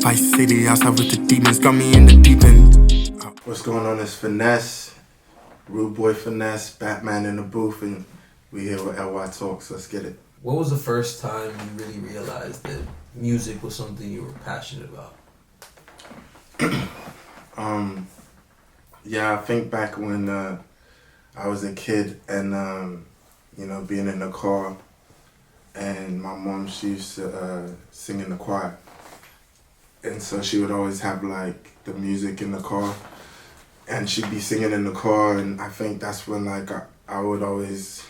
Vice City, outside with the demons, got me in the deep end. What's going on? It's Finesse, Rude Boy Finesse, Batman in the booth, and we here with LY Talks. Let's get it. What was the first time you really realized that music was something you were passionate about? Yeah, I think back when I was a kid and, being in the car, and my mom, she used to sing in the choir. And so she would always have like the music in the car, and she'd be singing in the car, and I think that's when like I would always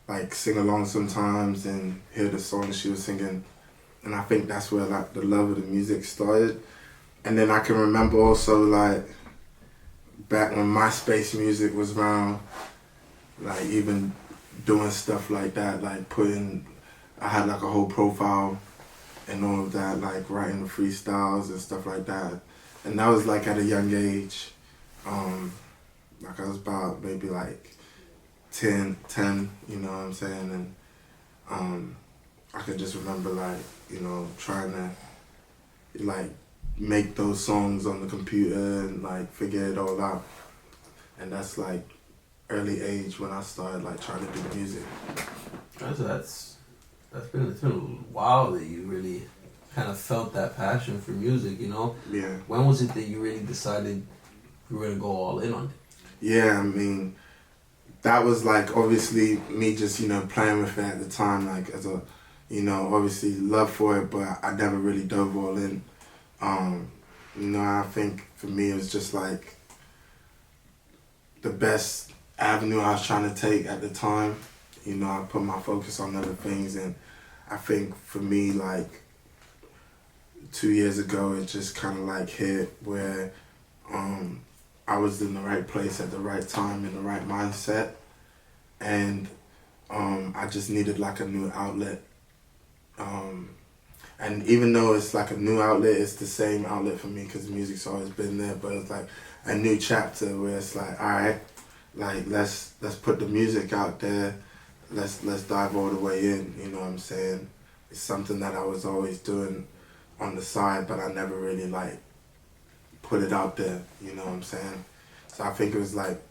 like sing along sometimes and hear the songs she was singing, and I think that's where like the love of the music started. And then I can remember also like back when MySpace music was around, like even doing stuff like that, like I had like a whole profile and all of that, like writing the freestyles and stuff like that. And that was like at a young age. Like I was about maybe like 10, you know what I'm saying? And I could just remember like, trying to like make those songs on the computer and like figure it all out. And that's like early age when I started like trying to do music. It's been a while that you really kind of felt that passion for music, you know? Yeah. When was it that you really decided you were going to go all in on it? Yeah, I mean, that was like obviously me just, playing with it at the time, like as a, obviously love for it, but I never really dove all in. I think for me it was just like the best avenue I was trying to take at the time. I put my focus on other things, and I think for me, like 2 years ago, it just kind of like hit where I was in the right place at the right time in the right mindset, and I just needed like a new outlet. And even though it's like a new outlet, it's the same outlet for me because music's always been there, but it's like a new chapter where it's like, all right, like let's put the music out there. Let's dive all the way in, you know what I'm saying? It's something that I was always doing on the side, but I never really like put it out there, you know what I'm saying? So I think it was like,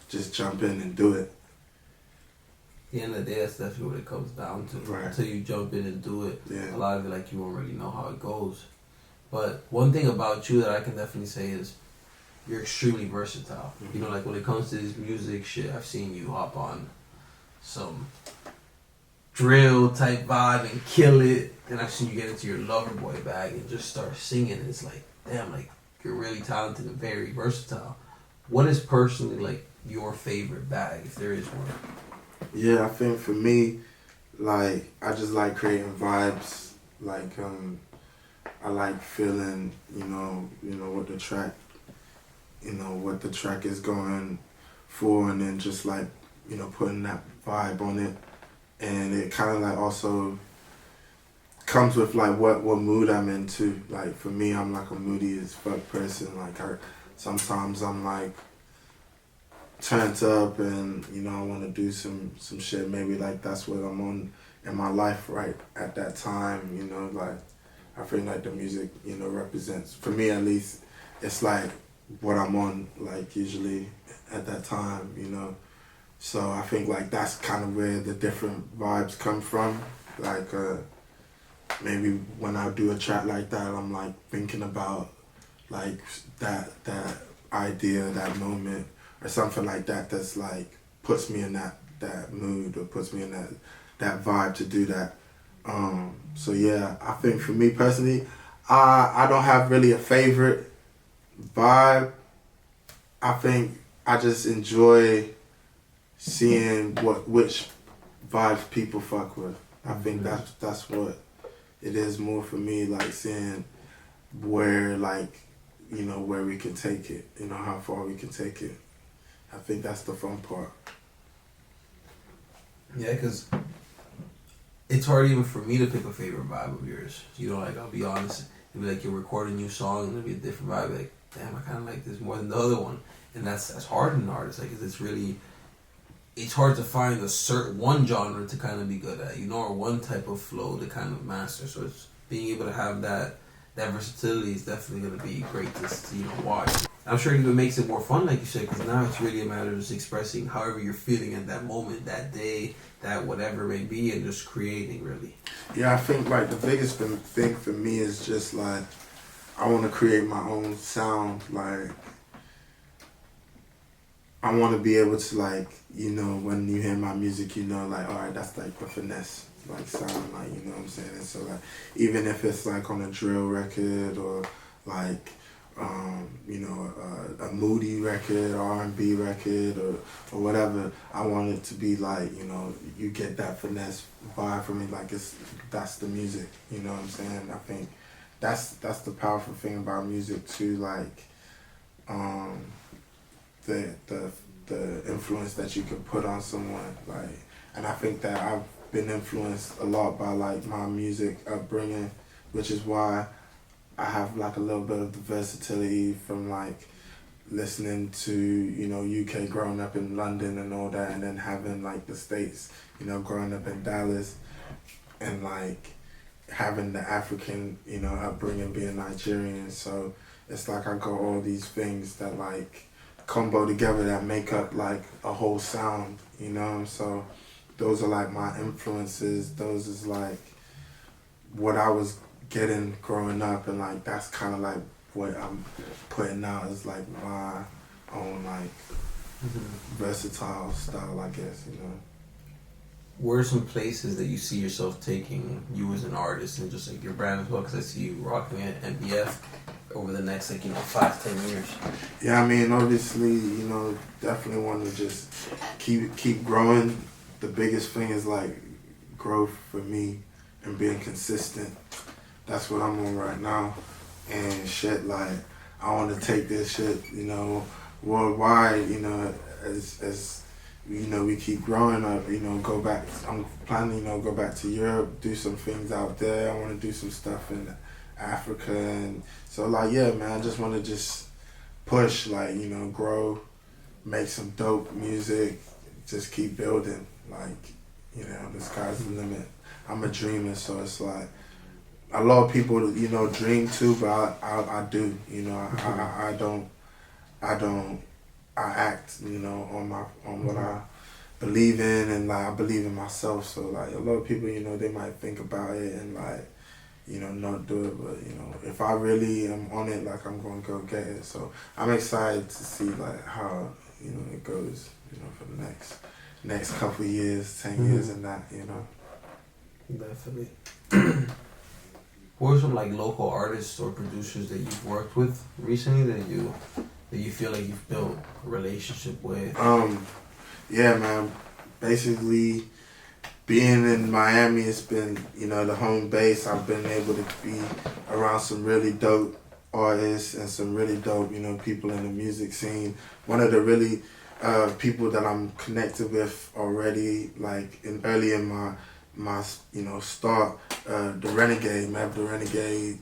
just jump in and do it. At the end of the day, that's definitely what it comes down to. Right. Until you jump in and do it, Yeah. a lot of it, like, you won't really know how it goes. But one thing about you that I can definitely say is you're extremely versatile. Mm-hmm. Like when it comes to this music shit, I've seen you hop on some drill type vibe and kill it. Then I've seen you get into your lover boy bag and just start singing. And it's like, damn, like you're really talented and very versatile. What is personally like your favorite bag, if there is one? Yeah, I think for me, like I just like creating vibes. Like I like feeling, what the track. What the track is going for, and then just like, putting that vibe on it. And it kind of like also comes with like what mood I'm into. Like for me, I'm like a moody as fuck person. Like sometimes I'm like turned up and, I want to do some shit. Maybe like that's what I'm on in my life right at that time, like I feel like the music, represents, for me at least, it's like what I'm on, like usually at that time, So I think like that's kind of where the different vibes come from. Like maybe when I do a track like that, I'm like thinking about like that idea, that moment, or something like that that's like puts me in that mood or puts me in that vibe to do that. So yeah, I think for me personally, I don't have really a favorite vibe. I think I just enjoy seeing which vibes people fuck with. I think that's what it is more for me, like seeing where like, where we can take it, how far we can take it. I think that's the fun part. Yeah, because it's hard even for me to pick a favorite vibe of yours. Like I'll be honest, it'll be like you'll record a new song and it'll be a different vibe. Like, damn, I kind of like this more than the other one. And that's hard in an artist, like, 'cause it's hard to find a certain one genre to kind of be good at, or one type of flow to kind of master. So it's being able to have that versatility is definitely going to be great to see, watch. I'm sure it even makes it more fun, like you said, because now it's really a matter of just expressing however you're feeling at that moment, that day, that whatever it may be, and just creating, really. Yeah, I think like the biggest thing for me is just like I want to create my own sound. Like I want to be able to like, when you hear my music, like, all right, that's like the finesse like sound, like, you know what I'm saying? And so like even if it's like on a drill record or like a moody record, R&B record, or whatever, I want it to be like, you get that finesse vibe from it, like that's the music, you know what I'm saying? I think that's the powerful thing about music too, like the influence that you can put on someone, like, and I think that I've been influenced a lot by like my music upbringing, which is why I have like a little bit of the versatility from like listening to, UK, growing up in London and all that, and then having like the States, growing up in Dallas, and like having the African, upbringing, being Nigerian. So it's like I got all these things that like combo together that make up like a whole sound, so those are like my influences. Those is like what I was getting growing up, and like that's kind of like what I'm putting out as like my own like versatile style, I guess, Where are some places that you see yourself taking you as an artist and just like your brand as well? Because I see you rocking at MBF over the next 5-10 years. Yeah, I mean, obviously, definitely want to just keep growing. The biggest thing is like growth for me and being consistent. That's what I'm on right now. And shit, like, I want to take this shit, worldwide, as we keep growing up, go back. I'm planning, go back to Europe, do some things out there. I want to do some stuff in Africa. And so, like, yeah, man, I just want to just push, like, grow, make some dope music, just keep building. Like, the sky's the limit. I'm a dreamer, so it's like, a lot of people, dream too, but I do, I don't, I act, on what I believe in, and like, I believe in myself. So like, a lot of people, they might think about it and like, not do it, but if I really am on it, like, I'm gonna go get it. So I'm excited to see like how, it goes, for the next couple of years, 10 years and that, Definitely. Who are some like local artists or producers that you've worked with recently that you feel like you've built a relationship with? Yeah, man. Basically, being in Miami, it's been, the home base. I've been able to be around some really dope artists and some really dope, people in the music scene. One of the really people that I'm connected with already, like early in my start, the Renegade, Mav the Renegade.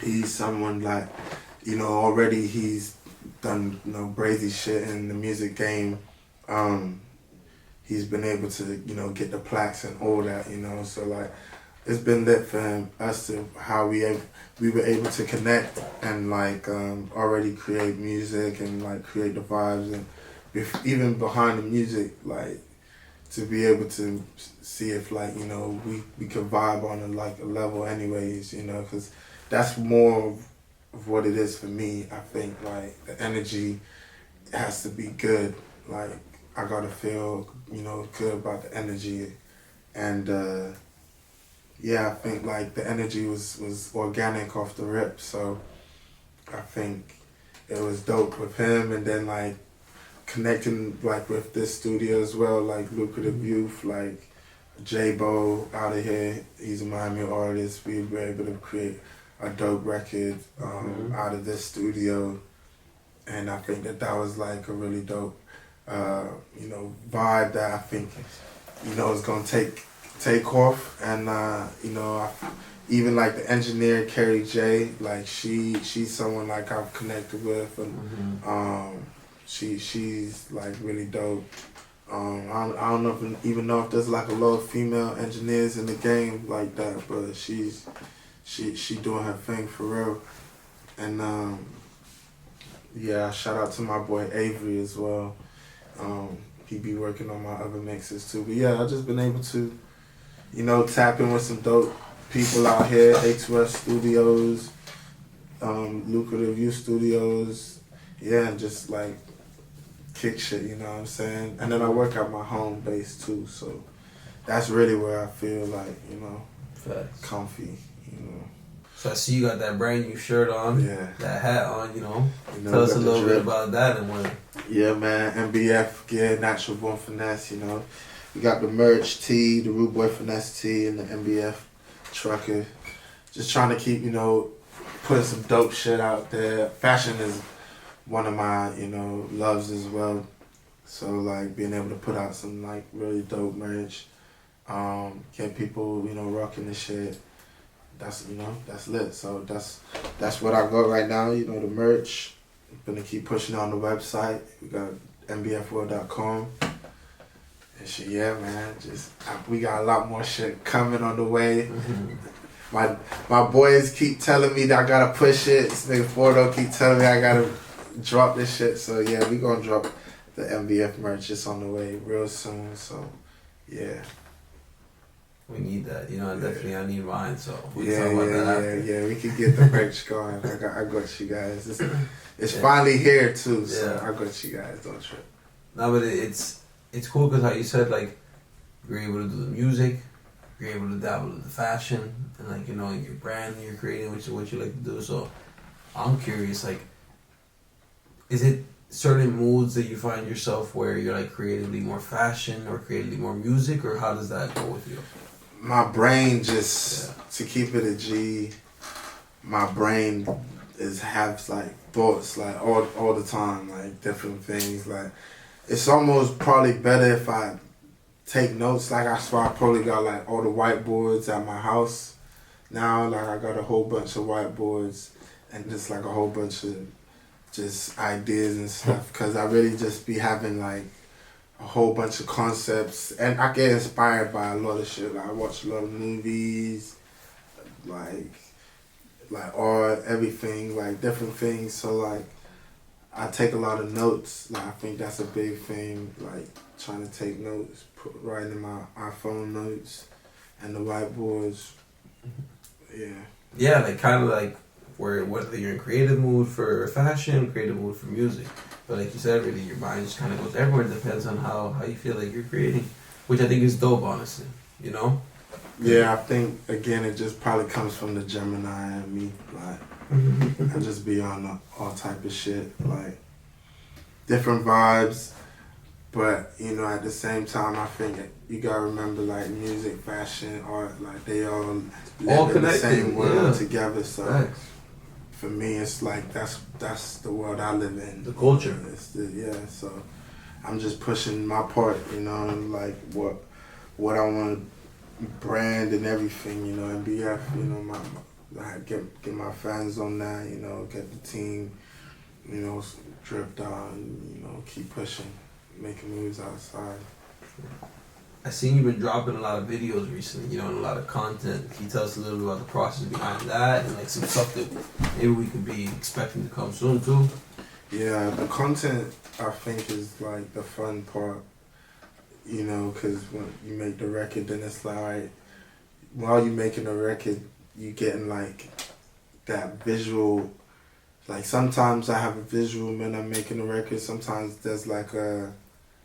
He's someone like, already he's done, crazy shit in the music game. He's been able to, get the plaques and all that, so like, it's been lit for him, us to how we were able to connect and like already create music and like create the vibes, and even behind the music, like, to be able to see if like, we could vibe on a level anyways, because that's more of what it is for me. I think like the energy has to be good. Like, I gotta feel, good about the energy. And yeah, I think like the energy was organic off the rip. So I think it was dope with him, and then like connecting like with this studio as well, like Lucrative Youth, like J-Bo out of here, he's a Miami artist. We were able to create a dope record out of this studio, and I think that was like a really dope vibe that I think is gonna take off. And even like the engineer Carrie J, like she's someone like I've connected with, and she's like really dope. I I don't know if, even know if there's like a lot of female engineers in the game like that, but she doing her thing for real. And yeah, shout out to my boy Avery as well. He be working on my other mixes too. But yeah, I just been able to, tap in with some dope people out here. A2S Studios, Lucrative Youth Studios. Yeah, and just like kick shit, you know what I'm saying? And then I work at my home base too, so that's really where I feel like, Facts. comfy, So I see you got that brand new shirt on, Yeah. that hat on, Tell us a little bit about that and what. Yeah, man, MBF gear, Natural Boy Finesse, We got the merch tee, the Rude Boy Finesse tee, and the MBF trucker. Just trying to keep, putting some dope shit out there. Fashion is one of my, loves as well. So, like, being able to put out some, like, really dope merch, get people, rocking the shit. That's, that's lit. So that's what I got right now, the merch. I'm gonna keep pushing on the website. We got mbfworld.com. And shit, yeah, man. We got a lot more shit coming on the way. My boys keep telling me that I gotta push it. This nigga Fordo keep telling me I gotta drop this shit. So yeah, we gonna drop the MBF merch. It's on the way real soon. So yeah. We need that, definitely I need mine, so we'll Yeah, talk about that after. yeah. We can get the merch going. I got you guys. It's finally here too, so I got you guys. Don't trip. No, but it's cool because how you said, like, you're able to do the music, you're able to dabble in the fashion, and, like, in your brand you're creating, which is what you like to do. So I'm curious, like, is it certain moods that you find yourself where you're, like, creatively more fashion or creatively more music, or how does that go with you? My brain to keep it a G, my brain has like thoughts like all the time, like different things. Like it's almost probably better if I take notes. Like I swear I probably got like all the whiteboards at my house now. Like I got a whole bunch of whiteboards and just like a whole bunch of just ideas and stuff. Cause I really just be having like a whole bunch of concepts, and I get inspired by a lot of shit. Like I watch a lot of movies, like art, everything, like different things. So like I take a lot of notes. Like I think that's a big thing. Like trying to take notes, writing in my iPhone notes, and the whiteboards. Yeah. Yeah, like kind of like whether you're in creative mood for fashion, creative mood for music. But like you said, really, your mind just kind of goes everywhere. It depends on how you feel like you're creating, which I think is dope, honestly. Yeah, I think, again, it just probably comes from the Gemini and me. Like, I just be on all type of shit. Like, different vibes. But, at the same time, I think you gotta remember, like, music, fashion, art, like, they all live in the same world together. So. Thanks. For me, it's like that's the world I live in. The culture. So I'm just pushing my part, and like what I want to brand and everything, MBF, get my fans on that, get the team, dripped on, keep pushing, making moves outside. I seen you've been dropping a lot of videos recently, and a lot of content. Can you tell us a little bit about the process behind that and like some stuff that maybe we could be expecting to come soon too? Yeah, the content I think is like the fun part, because when you make the record, then it's like, while you're making the record, you getting like that visual. Like sometimes I have a visual when I'm making a record. Sometimes there's like a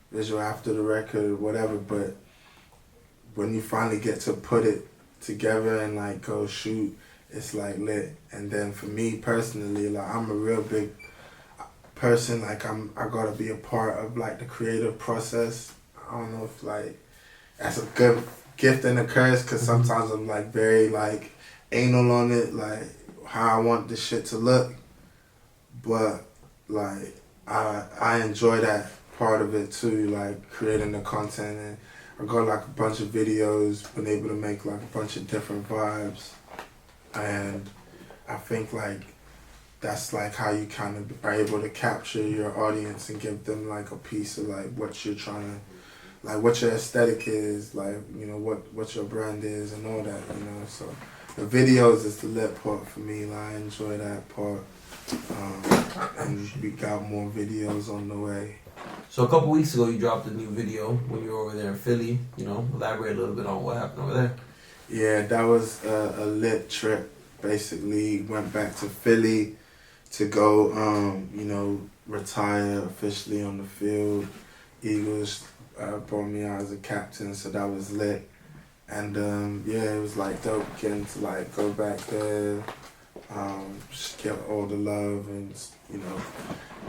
visual after the record or whatever, but when you finally get to put it together and like go shoot, it's like lit. And then for me personally, like I'm a real big person, like I gotta be a part of like the creative process. I don't know if like that's a good gift and a curse, because sometimes I'm like very like anal on it, like how I want this shit to look. But like I enjoy that part of it too, like creating the content. And I got like a bunch of videos, been able to make like a bunch of different vibes, and I think like that's like how you kind of are able to capture your audience and give them like a piece of like what you're trying to like what your aesthetic is, like, you know, what your brand is and all that, you know. So the videos is the lit part for me. Like, I enjoy that part. And we got more videos on the way. So a couple weeks ago, you dropped a new video when you were over there in Philly. You know, elaborate a little bit on what happened over there. Yeah, that was a lit trip. Basically, went back to Philly to go, you know, retire officially on the field. Eagles brought me out as a captain, so that was lit. And yeah, it was like dope getting to like go back there, just get all the love, and you know,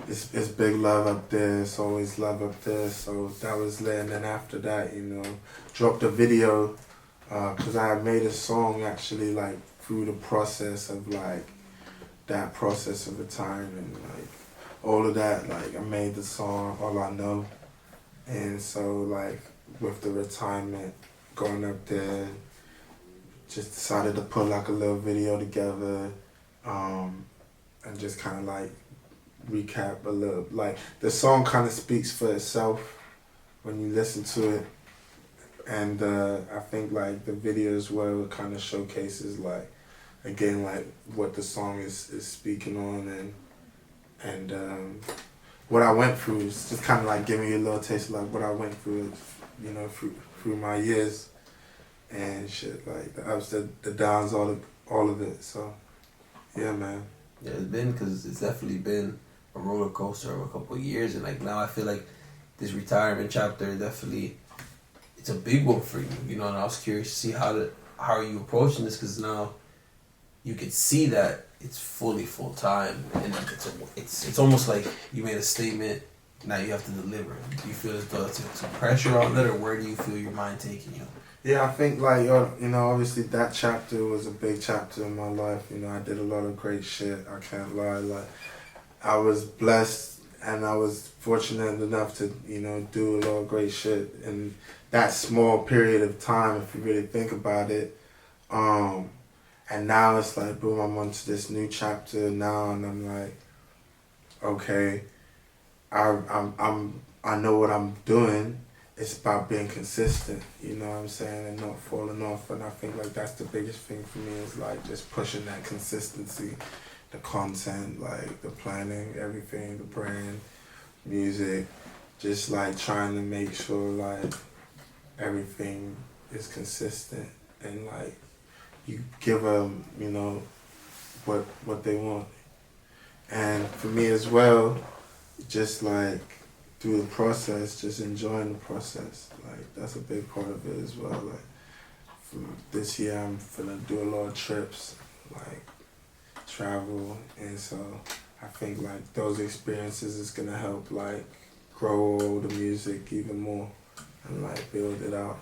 it's big love up there. It's always love up there. So that was lit. And then after that, you know, dropped a video because I had made a song actually like through the process of like that process of retirement, like all of that. Like I made the song All I Know, and so like with the retirement, going up there, just decided to put like a little video together, and just kind of like recap a little. Like the song kind of speaks for itself when you listen to it, and I think like the video as well kind of showcases like again like what the song is speaking on, and what I went through. Is just kind of like giving you a little taste of like what I went through, you know, through my years and shit, like the ups, the downs, all of it. So yeah, man. Yeah, it's been, because it's definitely been a roller coaster of a couple of years, and like now I feel like this retirement chapter definitely, it's a big one for you, you know. And I was curious to see how are you approaching this, because now you can see that it's fully full time, and it's almost like you made a statement. Now you have to deliver. Do you feel as though it's some pressure on that, or where do you feel your mind taking you? Yeah, I think like, you know, obviously that chapter was a big chapter in my life. You know, I did a lot of great shit. I can't lie. Like, I was blessed and I was fortunate enough to, you know, do a lot of great shit in that small period of time, if you really think about it. And now it's like, boom, I'm onto this new chapter now, and I'm like, okay, I know what I'm doing. It's about being consistent, you know what I'm saying, and not falling off. And I think like that's the biggest thing for me, is like just pushing that consistency, the content, like the planning, everything, the brand, music, just like trying to make sure like everything is consistent, and like you give them, you know, what they want. And for me as well, just like through the process, just enjoying the process. Like that's a big part of it as well. Like from this year, I'm finna do a lot of trips, like travel, and so I think like those experiences is gonna help like grow the music even more and like build it out.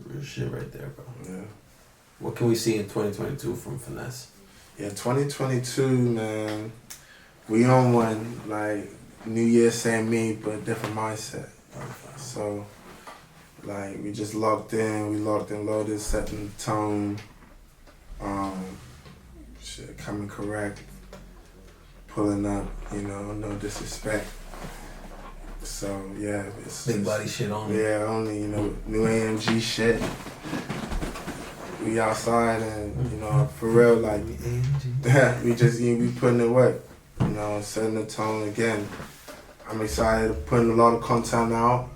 Real shit right there, bro. Yeah. What can we see in 2022 from Finesse? Yeah, 2022, man. We on one, like, New Year, same me, but different mindset. So, like, we just locked in, loaded, setting the tone, shit, coming correct, pulling up, you know, no disrespect. So, yeah. It's big just, body shit only. Yeah, only, you know, new AMG shit. We outside and, you know, for real, like, we just, you know, we putting in work. You know, setting the tone again. I'm excited, putting a lot of content out,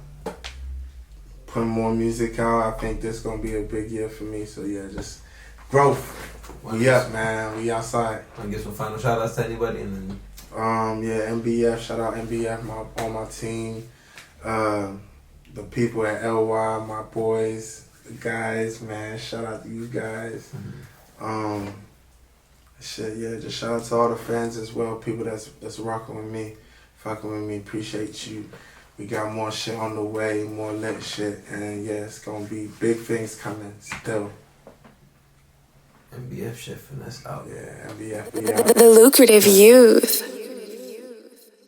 putting more music out. I think this is gonna be a big year for me. So yeah, just growth. We up, man. We outside. I guess some final shout outs to anybody, and then yeah, MBF. Shout out MBF, all my team, the people at LY, my boys, the guys, man. Shout out to you guys. Mm-hmm. Shit, yeah, just shout out to all the fans as well, people that's rocking with me, fucking with me, appreciate you. We got more shit on the way, more lit shit, and yeah, it's gonna be big things coming still. MBF shit, Finesse out. Yeah, MBF, we out. The lucrative youth.